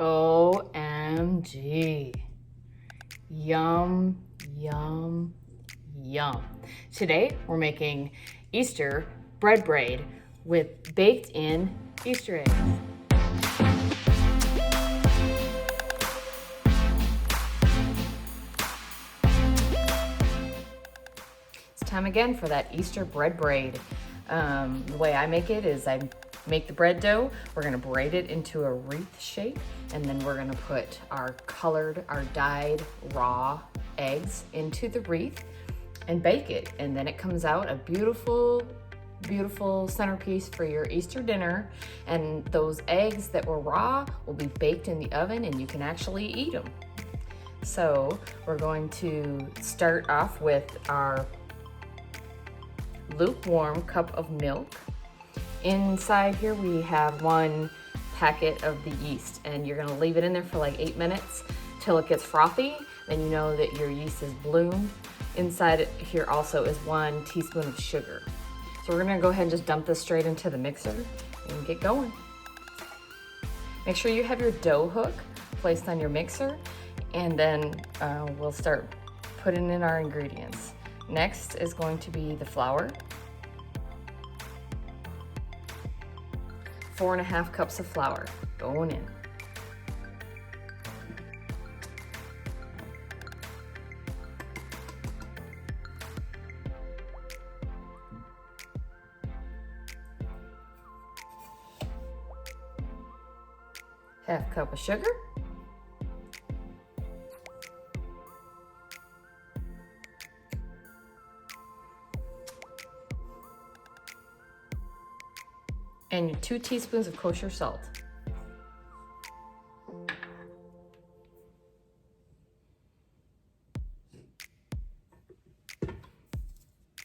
OMG. Yum, yum, yum. Today we're making Easter bread braid with baked in Easter eggs. It's time again for that Easter bread braid. The way I make it is I make the bread dough, we're gonna braid it into a wreath shape, and then we're gonna put our dyed raw eggs into the wreath and bake it. And then it comes out a beautiful, beautiful centerpiece for your Easter dinner. And those eggs that were raw will be baked in the oven and you can actually eat them. So we're going to start off with our lukewarm cup of milk. Inside here we have 1 packet of the yeast, and you're gonna leave it in there for like 8 minutes till it gets frothy. Then you know that your yeast is bloomed. Inside here also is 1 teaspoon of sugar. So we're gonna go ahead and just dump this straight into the mixer and get going. Make sure you have your dough hook placed on your mixer, and then we'll start putting in our ingredients. Next is going to be the flour. 4.5 cups of flour going in. Half cup of sugar. And 2 teaspoons of kosher salt.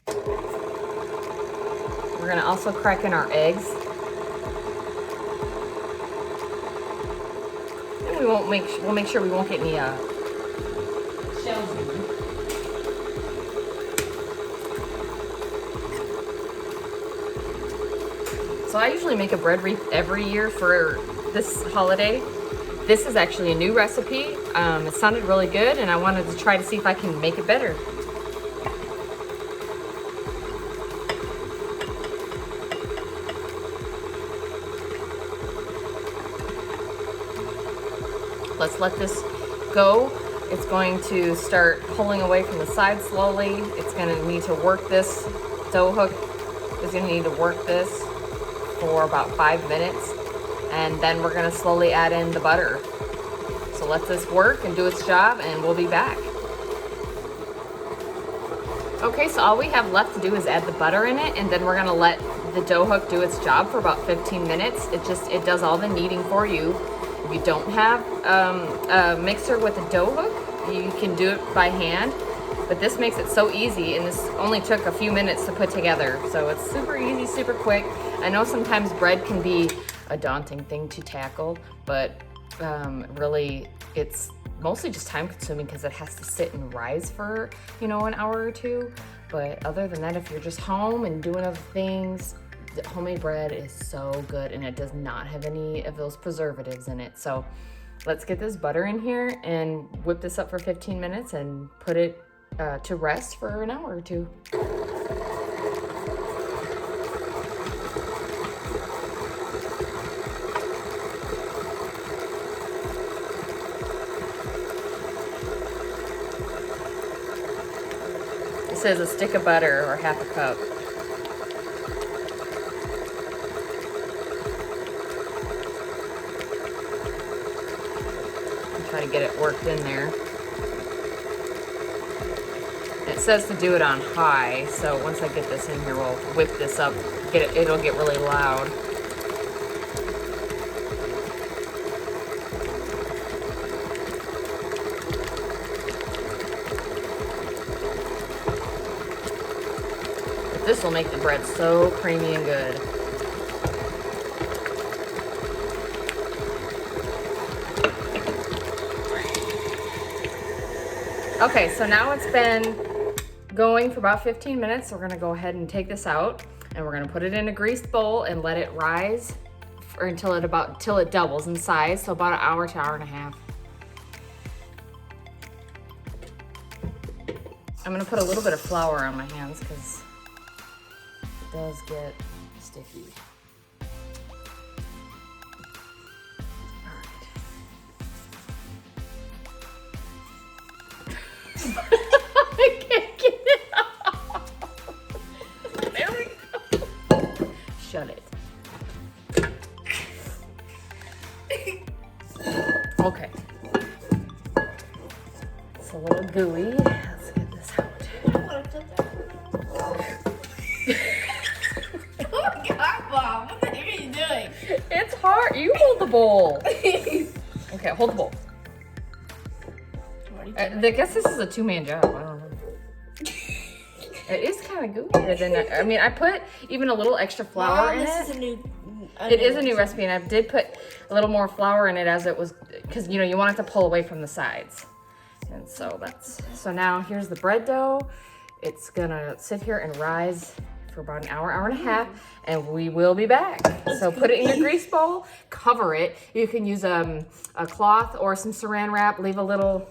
We're gonna also crack in our eggs. And we'll make sure we won't get any shells in them. So I usually make a bread wreath every year for this holiday. This is actually a new recipe. It sounded really good and I wanted to try to see if I can make it better. Let's let this go. It's going to start pulling away from the side slowly. It's gonna need to work this. Dough hook is gonna need to work this for about 5 minutes, and then we're gonna slowly add in the butter. So let this work and do its job, and we'll be back. Okay, so all we have left to do is add the butter in it, and then we're gonna let the dough hook do its job for about 15 minutes. It does all the kneading for you. If you don't have a mixer with a dough hook, you can do it by hand. But this makes it so easy, and this only took a few minutes to put together. So it's super easy, super quick. I know sometimes bread can be a daunting thing to tackle, but really it's mostly just time consuming because it has to sit and rise for, an hour or 2. But other than that, if you're just home and doing other things, homemade bread is so good, and it does not have any of those preservatives in it. So let's get this butter in here and whip this up for 15 minutes and put it to rest for an hour or 2. It says a stick of butter or half a cup. Try to get it worked in there. It says to do it on high, so once I get this in here, we'll whip this up. It'll get really loud. But this will make the bread so creamy and good. Okay, so now it's been going for about 15 minutes. So we're gonna go ahead and take this out, and we're gonna put it in a greased bowl and let it rise or until it doubles in size, so about an hour to hour and a half. I'm gonna put a little bit of flour on my hands because it does get sticky. I can't get it off. There we go. Shut it. Okay. It's a little gooey. Let's get this out. Oh my God, Mom. What the heck are you doing? It's hard. You hold the bowl. Okay, hold the bowl. I guess this is a two-man job. I don't know. It is kind of gooier than I mean. I put even a little extra flour in it. This is a new. It is a new recipe, and I did put a little more flour in it as it was, because you know you want it to pull away from the sides. And so so now here's the bread dough. It's gonna sit here and rise for about an hour, hour and a half, and we will be back. So put it in your grease bowl, cover it. You can use a cloth or some saran wrap. Leave a little,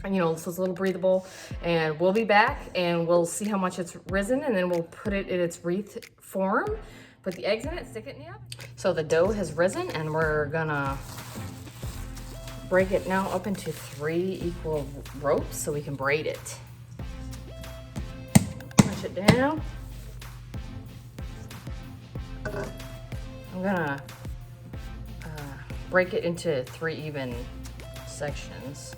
you know, so it's a little breathable, and we'll be back and we'll see how much it's risen, and then we'll put it in its wreath form, put the eggs in it, stick it in the oven. So the dough has risen, and we're gonna break it now up into 3 equal ropes so we can braid it. Push it down. I'm gonna break it into 3 even sections.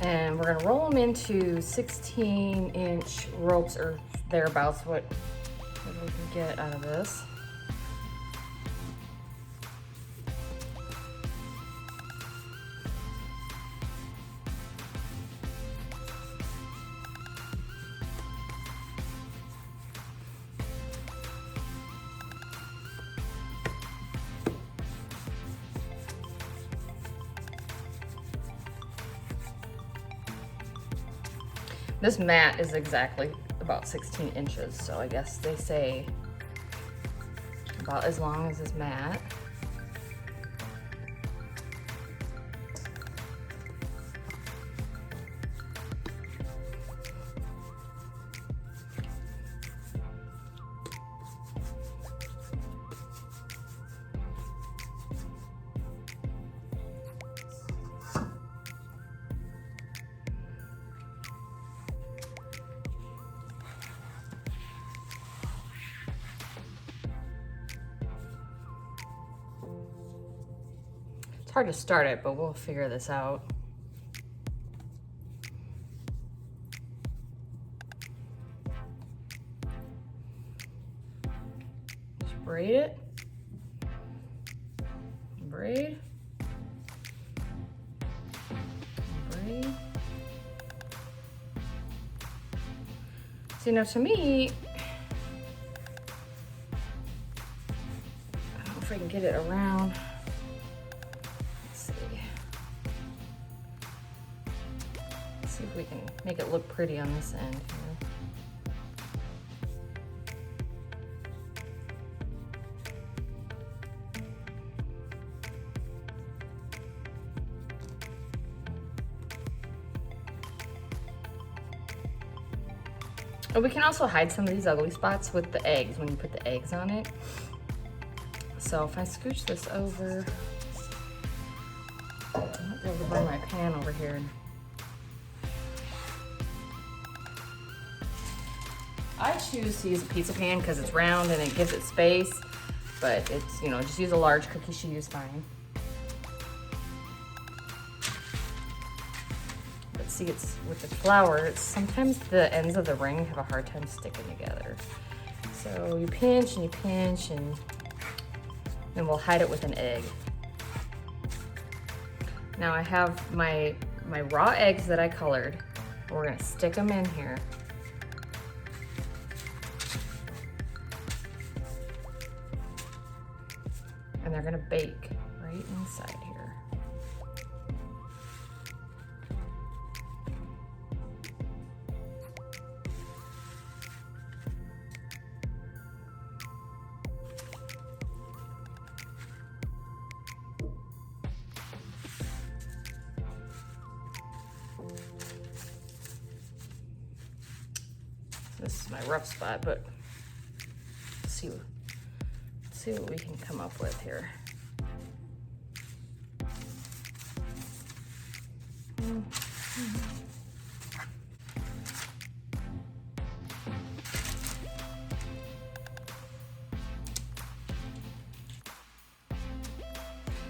And we're gonna roll them into 16-inch ropes or thereabouts, what we can get out of this. This mat is exactly about 16 inches, so I guess they say about as long as this mat. Hard to start it, but we'll figure this out. Just braid it. Braid. Braid. See, now to me, I don't know if I can get it around. See if we can make it look pretty on this end here. And we can also hide some of these ugly spots with the eggs when you put the eggs on it. So if I scooch this over, I might be able to bring my pan over here. I choose to use a pizza pan because it's round and it gives it space, but it's, you know, just use a large cookie sheet is fine. But see, it's with the flour, it's sometimes the ends of the ring have a hard time sticking together. So you pinch and you pinch, and then we'll hide it with an egg. Now I have my raw eggs that I colored. We're gonna stick them in here. And they're gonna bake right inside here. This is my rough spot, but let's see what we can come up with here.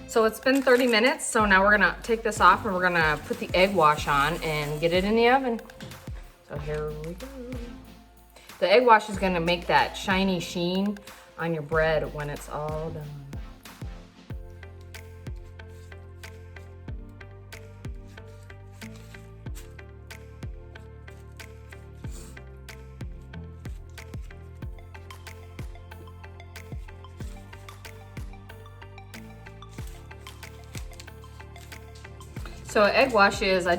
So it's been 30 minutes, so now we're gonna take this off and we're gonna put the egg wash on and get it in the oven. So here we go. The egg wash is gonna make that shiny sheen on your bread when it's all done. So egg wash is, I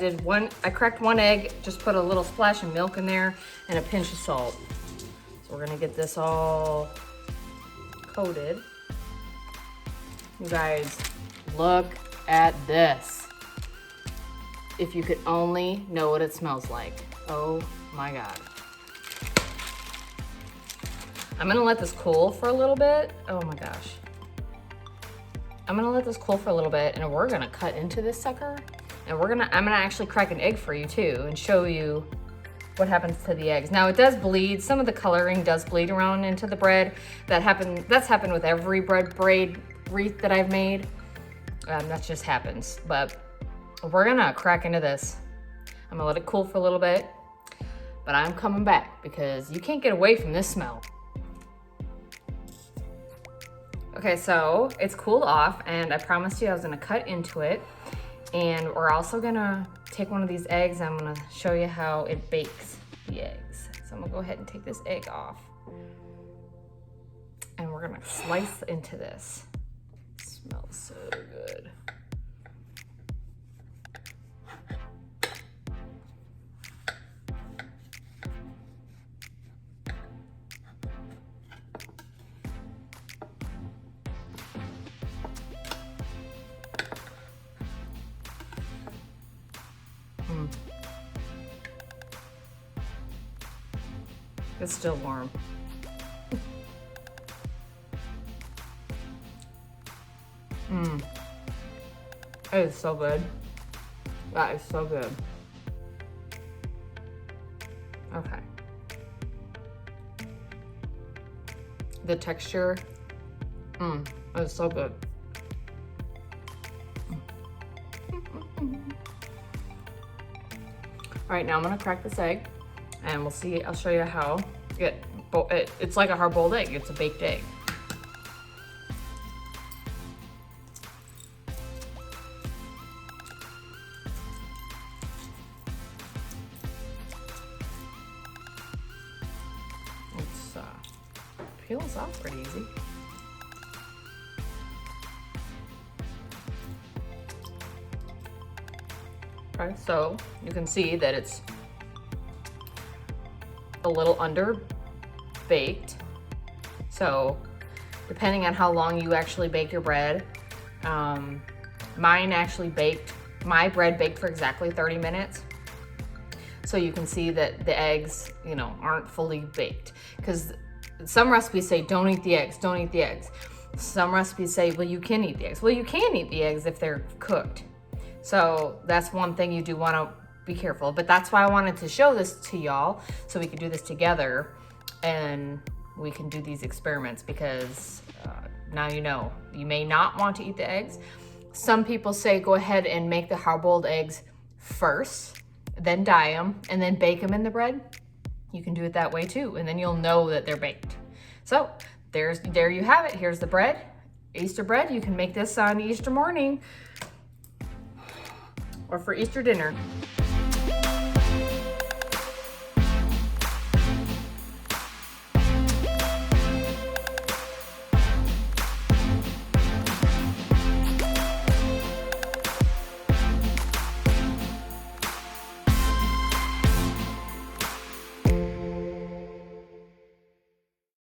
cracked one egg, just put a little splash of milk in there and a pinch of salt. So we're gonna get this all coated. You guys, look at this. If you could only know what it smells like. Oh my God. I'm gonna let this cool for a little bit. Oh my gosh. I'm gonna let this cool for a little bit and we're gonna cut into this sucker. And I'm gonna actually crack an egg for you too and show you what happens to the eggs. Now it does bleed, some of the coloring does bleed around into the bread. That's happened with every braid wreath that I've made. That just happens, but we're gonna crack into this. I'm gonna let it cool for a little bit, but I'm coming back because you can't get away from this smell. Okay, so it's cooled off and I promised you I was gonna cut into it. And we're also gonna take one of these eggs. I'm gonna show you how it bakes the eggs. So I'm gonna go ahead and take this egg off. And we're gonna slice into this. It smells so good. It's still warm. It is so good. That is so good. Okay. The texture, it's so good. All right, now I'm gonna crack this egg and we'll see, I'll show you how it's like a hard-boiled egg, it's a baked egg. It's peels off pretty easy. Okay, so you can see that it's a little under baked. So depending on how long you actually bake your bread, my bread baked for exactly 30 minutes. So you can see that the eggs, aren't fully baked, because some recipes say don't eat the eggs, don't eat the eggs. Some recipes say, well, you can eat the eggs. Well, you can eat the eggs if they're cooked. So that's one thing you do want to be careful, but that's why I wanted to show this to y'all so we could do this together and we can do these experiments, because now you may not want to eat the eggs. Some people say go ahead and make the hard-boiled eggs first, then dye them, and then bake them in the bread. You can do it that way too, and then you'll know that they're baked. So there you have it. Here's the bread, Easter bread. You can make this on Easter morning or for Easter dinner.